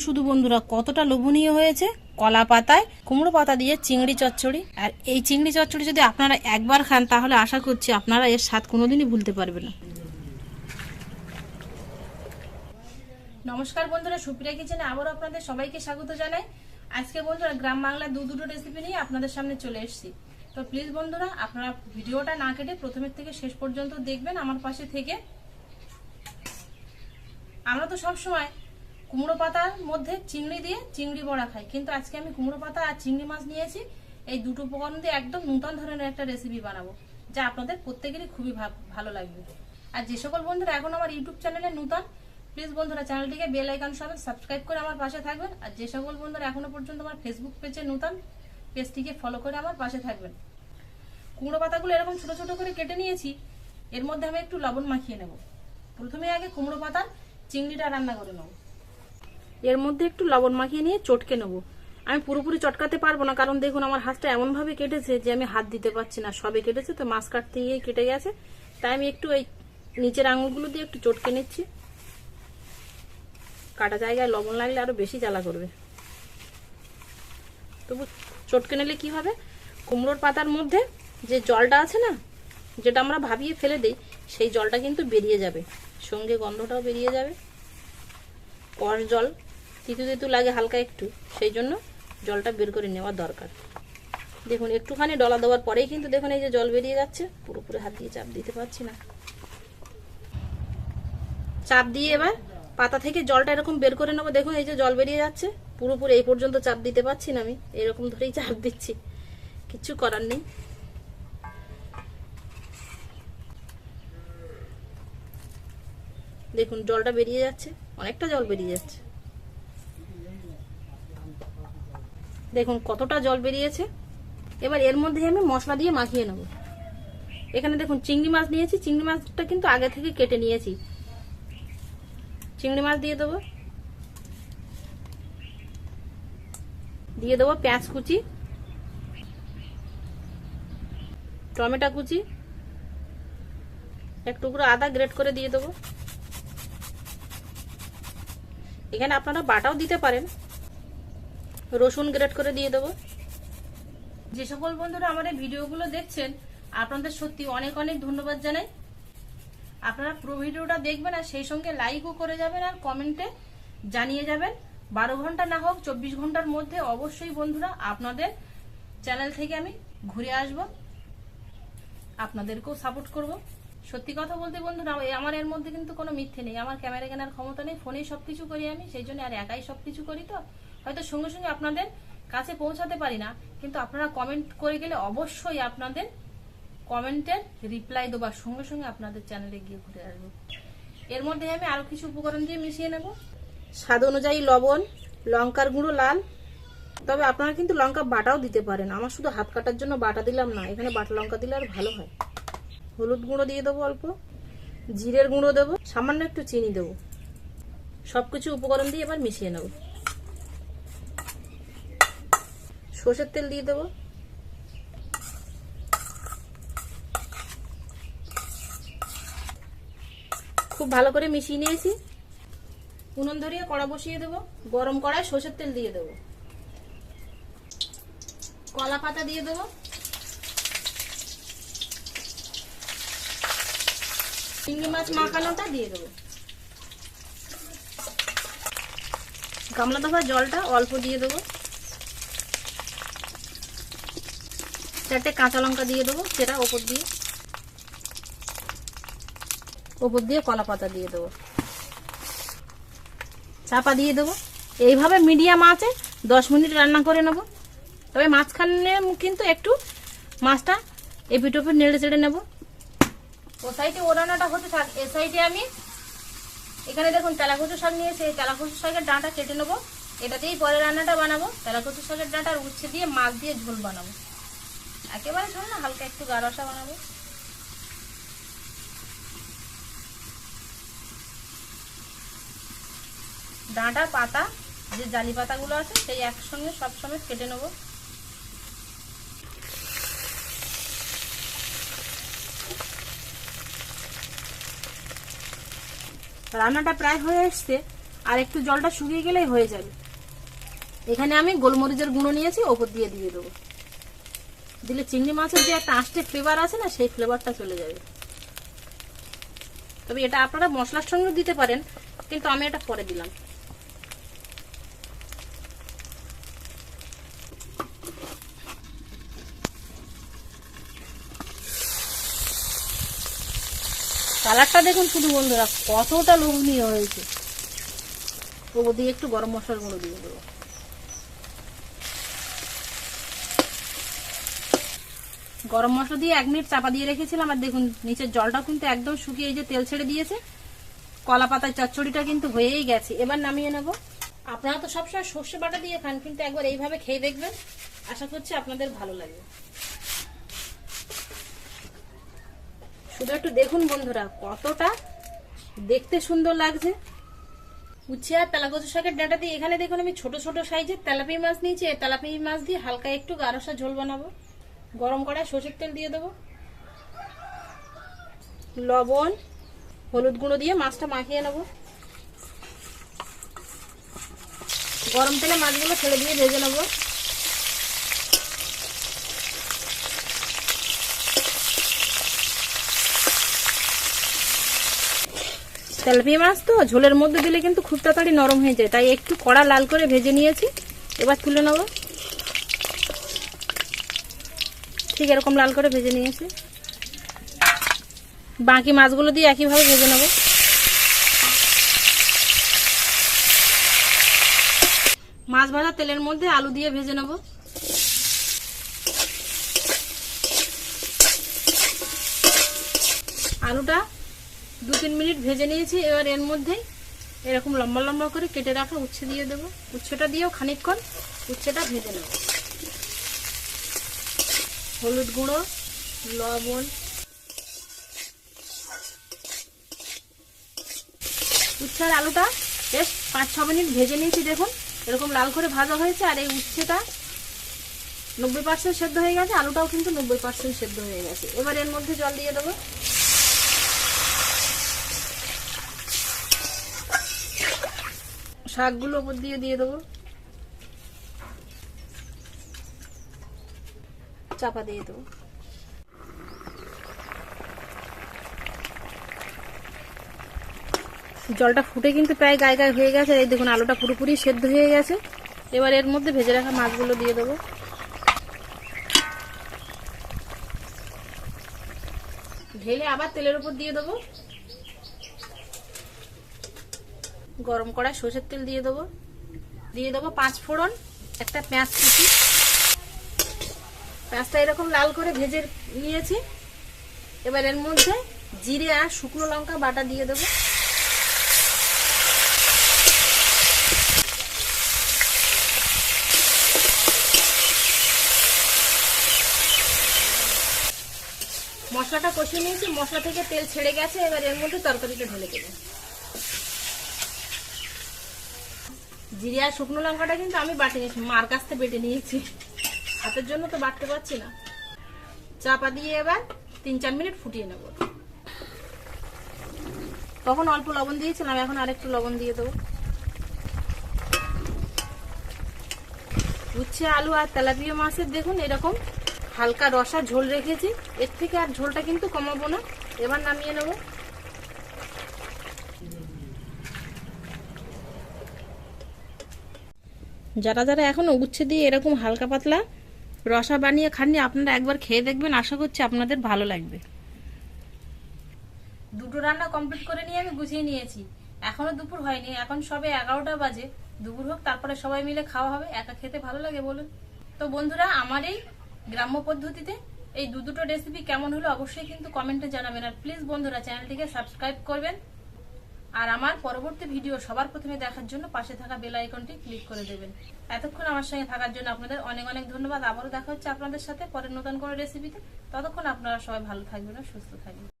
শুধু বন্ধুরা কতটা লোভনীয় হয়েছে। কলা পাতায় কুমড়ো পাতা দিয়ে চিংড়ি চচ্চড়ি। আর এই চিংড়ি চচ্চড়ি যদি আপনারা একবার খান তাহলে আশা করছি আপনারা এর স্বাদ কোনোদিনই ভুলতে পারবেন না। নমস্কার বন্ধুরা, সুপ্রিয়া কিচেনে আবারও আপনাদের সবাইকে স্বাগত জানাই। আজকে বন্ধুরা গ্রাম বাংলার দুটো রেসিপি নিয়ে আপনাদের সামনে চলে এসেছি। তো প্লিজ বন্ধুরা আপনারা ভিডিওটা না কেটে প্রথমের থেকে শেষ পর্যন্ত দেখবেন আমার পাশে থেকে। আমরা তো সবসময় কুমড়ো পাতার মধ্যে চিংড়ি দিয়ে চিংড়ি বড়া খাই, কিন্তু আজকে আমি কুমড়ো পাতা আর চিংড়ি মাছ নিয়েছি। এই দুটো উপকরণ দিয়ে একদম নতুন ধরনের একটা রেসিপি বানাবো, যা আপনাদের প্রত্যেকেরই খুবই ভালো লাগবে। আর যে সকল বন্ধুরা এখন আমার ইউটিউব চ্যানেলে নতুন, প্লিজ বন্ধুরা চ্যানেলটিকে বেল আইকন সহ সাবস্ক্রাইব করে আমার পাশে থাকবেন। আর যে সকল বন্ধুরা এখনো পর্যন্ত আমার ফেসবুক পেজে নতুন, পেজটিকে ফলো করে আমার পাশে থাকবেন। কুমড়ো পাতাগুলো এরকম ছোট ছোট করে কেটে নিয়েছি। এর মধ্যে আমি একটু লবণ মাখিয়ে নেব। প্রথমে আগে কুমড়ো পাতার চিংড়িটা রান্না করে নেব। এর মধ্যে একটু লবণ মাখিয়ে নিয়ে চটকে নেব। আমি পুরোপুরি চটকাতে পারবো না, কারণ দেখুন আমার হাতটা এমন ভাবে কেটেছে যে আমি হাত দিতে পারছি না। সবে কেটেছে তো মাছ কাটতে গিয়ে কেটে গেছে, তাই আমি একটু এই নিচের আঙুলগুলো দিয়ে একটু চটকে নিচ্ছি। কাটা জায়গায় লবণ লাগলে আরো বেশি জ্বালা করবে। তবু চটকে নিলে কি হবে, কুমড়োর পাতার মধ্যে যে জলটা আছে না, যেটা আমরা ভাবিয়ে ফেলে দিই, সেই জলটা কিন্তু বেরিয়ে যাবে, সঙ্গে গন্ধটাও বেরিয়ে যাবে। কষ জল তিতু তিতু লাগে হালকা একটু, সেই জন্য জলটা বের করে নেওয়া দরকার। দেখুন একটুখানি ডলা দেওয়ার পরেই কিন্তু দেখুন এই যে জল বেরিয়ে যাচ্ছে। পুরোপুরি হাত দিয়ে চাপ দিতে পারছি না, চাপ দিয়ে এবার পাতা থেকে জলটা এরকম বের করে নেবো। দেখুন এই যে জল বেরিয়ে যাচ্ছে, পুরোপুরি এই পর্যন্ত চাপ দিতে পারছি না আমি, এরকম ধরেই চাপ দিচ্ছি, কিচ্ছু করার নেই। দেখুন জলটা বেরিয়ে যাচ্ছে, অনেকটা জল বেরিয়ে যাচ্ছে। দেখুন কতটা জল বেরিয়েছে। এবার এর মধ্যে আমি মশলা দিয়ে মাখিয়ে নেব। এখানে দেখুন চিংড়ি মাছ নিয়েছি, চিংড়ি মাছটা কিন্তু আগে থেকে কেটে নিয়েছি। চিংড়ি মাছ দিয়ে দেবো, দিয়ে দেবো পেঁয়াজ কুচি, টমেটো কুচি, এক টুকরো আদা গ্রেট করে দিয়ে দেবো। এখানে আপনারা বাটাও দিতে পারেন, রসুন গ্রেট করে দিয়ে দেবো। যে সকল বন্ধুরা আমার এই ভিডিওগুলো দেখছেন আপনাদের সত্যি অনেক অনেক ধন্যবাদ জানাই। আপনারা পুরো ভিডিওটা দেখবেন আর সেই সঙ্গে লাইকও করে যাবেন আর কমেন্টে জানিয়ে যাবেন। 12 ঘন্টা না হোক 24 ঘন্টার মধ্যে অবশ্যই বন্ধুরা আপনাদের চ্যানেল থেকে আমি ঘুরে আসব, আপনাদেরকেও সাপোর্ট করব। সত্যি কথা বলতে বন্ধুরা আমার এর মধ্যে কিন্তু কোনো মিথ্যে নেই। আমার ক্যামেরা কেনার ক্ষমতা নেই, ফোনেই সবকিছু করি আমি, সেই জন্য আর একাই সবকিছু করি। তো হয়তো সঙ্গে সঙ্গে আপনাদের কাছে পৌঁছাতে পারি না, কিন্তু আপনারা কমেন্ট করে গেলে অবশ্যই আপনাদের কমেন্টের রিপ্লাই দেবার সঙ্গে সঙ্গে আপনাদের চ্যানেলে গিয়ে ঘুরে আসবো। এর মধ্যে আমি আরো কিছু উপকরণ দিয়ে মিশিয়ে নেব। স্বাদ অনুযায়ী লবণ, লঙ্কার গুঁড়ো লাল, তবে আপনারা কিন্তু লঙ্কা বাটাও দিতে পারেন। আমার শুধু হাত কাটার জন্য বাটা দিলাম না, এখানে বাটা লঙ্কা দিলে আর ভালো হয়। হলুদ গুঁড়ো দিয়ে দেবো অল্প, জিরের গুঁড়ো দেবো, সামান্য একটু চিনি দেবো। সবকিছু উপকরণ দিয়ে এবার মিশিয়ে নেব। সর্ষের তেল দিয়ে দেবো, খুব ভালো করে মিশিয়ে নিয়েছি। উনুন ধরিয়ে কড়া বসিয়ে দেবো, গরম কড়ায় সর্ষের তেল দিয়ে দেবো, কলা পাতা দিয়ে দেবো, চিংড়ি মাছ মাখানোটা দিয়ে দেবো। গামলা ধোয়া জলটা অল্প দিয়ে দেবো। 4টে কাঁচা লঙ্কা দিয়ে দেবো, সেটা ওপর দিয়ে কলা পাতা দিয়ে দেবো, চাপা দিয়ে দেবো। এইভাবে মিডিয়াম আঁচে 10 মিনিট রান্না করে নেব। তবে মাঝখানে কিন্তু একটু মাছটা এপিট ওপিট নেড়ে চেড়ে নেব। ও সাইডে ও রান্নাটা হতে থাক, এ সাইডে আমি এখানে দেখুন তেলাকুচু শাক নিয়েছি। এই তেলাকুচু শাকের ডাঁটা কেটে নেবো, এটাতেই পরে রান্নাটা বানাবো। তেলাকুচু শাকের ডাঁটা আর উচ্ছে দিয়ে মাছ দিয়ে ঝোল বানাবো, একেবারে ঝোল না, হালকা একটু গা রসা বানাবো। ডাঁটা পাতা যে জালি পাতাগুলো আছে সেই একসঙ্গে সব সময় কেটে নেবো। রান্নাটা প্রায় হয়ে এসছে, আর একটু জলটা শুকিয়ে গেলেই হয়ে যাবে। এখানে আমি গোলমরিচের গুঁড়ো নিয়েছি, ওপর দিয়ে দেবো। দিলে চিংড়ি মাছের যে একটা আষ্টে ফ্লেভার আছে না, সেই ফ্লেভারটা চলে যাবে। তবে এটা আপনারা মশলার সঙ্গে দিতে পারেন, কিন্তু আমি এটা পরে দিলাম। কালারটা দেখুন শুধু বন্ধুরা, কতটা লোভনীয় হয়েছে। ওপর দিয়ে একটু গরম মশলার গুঁড়ো দিয়ে দেবো। গরম মশলা দিয়ে 1 মিনিট চাপা দিয়ে রেখেছিলাম, আর দেখুন নিচের জলটা কিন্তু একদম শুকিয়ে যে তেল ছেড়ে দিয়েছে। কলা পাতার চচ্চড়িটা কিন্তু হয়েই গেছে। এবার নামিয়ে নেব। আপনারা তো সবসময় সর্ষে বাটা দিয়ে খান, কিন্তু একবার এইভাবে খেয়ে দেখবেন, আশা করছি আপনাদের ভালো লাগবে। শুধু একটু দেখুন বন্ধুরা, কতটা দেখতে সুন্দর লাগছে। উচ্ছে আর তেলাকচু শাকের ডাঁটা দিয়ে এখানে দেখুন আমি ছোট ছোট সাইজের তেলাপিয়া মাছ নিয়েছি। এই তেলাপিয়া মাছ দিয়ে হালকা একটু গারসা ঝোল বানাবো। গরম কড়ায় সরষের তেল দিয়ে দেবো, লবণ হলুদ গুঁড়ো দিয়ে মাছটা মাখিয়ে নেব। গরম তেলে মাছগুলো ছেড়ে দিয়ে ভেজে নেব। তেলাপিয়া মাছ তো ঝোলের মধ্যে দিলে কিন্তু খুব তাড়াতাড়ি নরম হয়ে যায়, তাই একটু কড়া লাল করে ভেজে নিয়েছি। এবার তুলে নেব। ঠিক এরকম লাল করে ভেজে নিয়েছি। বাকি মাছগুলো দিয়ে একইভাবে ভেজে নেব। মাছ ভাজা তেলের মধ্যে আলু দিয়ে ভেজে নেব। আলুটা 2-3 মিনিট ভেজে নিয়েছি। এবার এর মধ্যে এরকম লম্বা লম্বা করে কেটে রাখা উচ্ছে দিয়ে দেবো। উচ্ছেটা দিয়েও খানিকক্ষণ উচ্ছেটা ভেজে নেব। হলুদ গুঁড়ো, লবণ, উচ্ছে আর আলুটা বেশ 5-6 মিনিট ভেজে নিয়েছি। দেখুন এরকম লাল করে ভাজা হয়েছে। আর এই উচ্ছেটা 90% সেদ্ধ হয়ে গেছে, আলুটাও কিন্তু 90% সেদ্ধ হয়ে গেছে। এবার এর মধ্যে জল দিয়ে দেবো। শাকগুলো ওপর দিয়ে দেবো। চাপা দিয়ে দেবো। জলটা ফুটে কিন্তু প্রায় গায়ে গায়ে হয়ে গেছে। এই দেখুন আলুটা পুরোপুরি সেদ্ধ হয়ে গেছে। এবার এর মধ্যে ভেজে রাখা মাছগুলো দিয়ে দেবো। ঢেলে আবার তেলের উপর দিয়ে দেবো। গরম কড়ায় সরষের তেল দিয়ে দেবো। দিয়ে দেবো 5 ফোড়ন, একটা পেঁয়াজ কুচি। পেঁয়াজটা এরকম লাল করে ভেজে নিয়েছি। এবার এর মধ্যে জিরে আর শুকনো লঙ্কা বাটা দিয়ে দেবো। মশলাটা কষিয়ে নিয়েছি, মশলা থেকে তেল ছেড়ে গেছে। এবার এর মধ্যে তরকারিটা ঢেলে দেবো। জিরে আর শুকনো লঙ্কাটা কিন্তু আমি বাটে নিয়েছি, মার কাছ থেকে বেটে নিয়েছি, হাতের জন্য তো বাটতে পারছি না। চাপা দিয়ে এবার 3-4 মিনিট ফুটিয়ে নেব। তখন অল্প লবণ দিয়েছিলাম, এখন আরেকটু লবণ দিয়ে দেবো। উচ্ছে আলু আর তেলাপিয়া মাছের দেখুন এরকম হালকা রসা ঝোল রেখেছি। এর থেকে আর ঝোলটা কিন্তু কমাবো না। এবার নামিয়ে নেব। যারা যারা এখনো উচ্ছে দিয়ে এরকম হালকা পাতলা রসা বানিয়ে খাননি, আপনারা একবার খেয়ে দেখবেন, আশা করছি আপনাদের ভালো লাগবে। দুটো রান্না কমপ্লিট করে নিয়ে আমি গুছিয়ে নিয়েছি। এখনো দুপুর হয়নি, এখন সবে 11টা বাজে। দুপুর হোক, তারপরে সবাই মিলে খাওয়া হবে। একা খেতে ভালো লাগে বলুন? তো বন্ধুরা, আমার এই গ্রাম্য পদ্ধতিতে এই দুটো রেসিপি কেমন হলো অবশ্যই কিন্তু কমেন্টে জানাবেন। আর প্লিজ বন্ধুরা চ্যানেলটিকে সাবস্ক্রাইব করবেন। আর আমার পরবর্তী ভিডিও সবার প্রথমে দেখার জন্য পাশে থাকা বেল আইকনটি ক্লিক করে দেবেন। এতক্ষণ আমার সঙ্গে থাকার জন্য আপনাদের অনেক অনেক ধন্যবাদ। আবারও দেখা হচ্ছে আপনাদের সাথে পরের নতুন কোনো রেসিপিতে। ততক্ষণ আপনারা সবাই ভালো থাকবেন ও সুস্থ থাকবেন।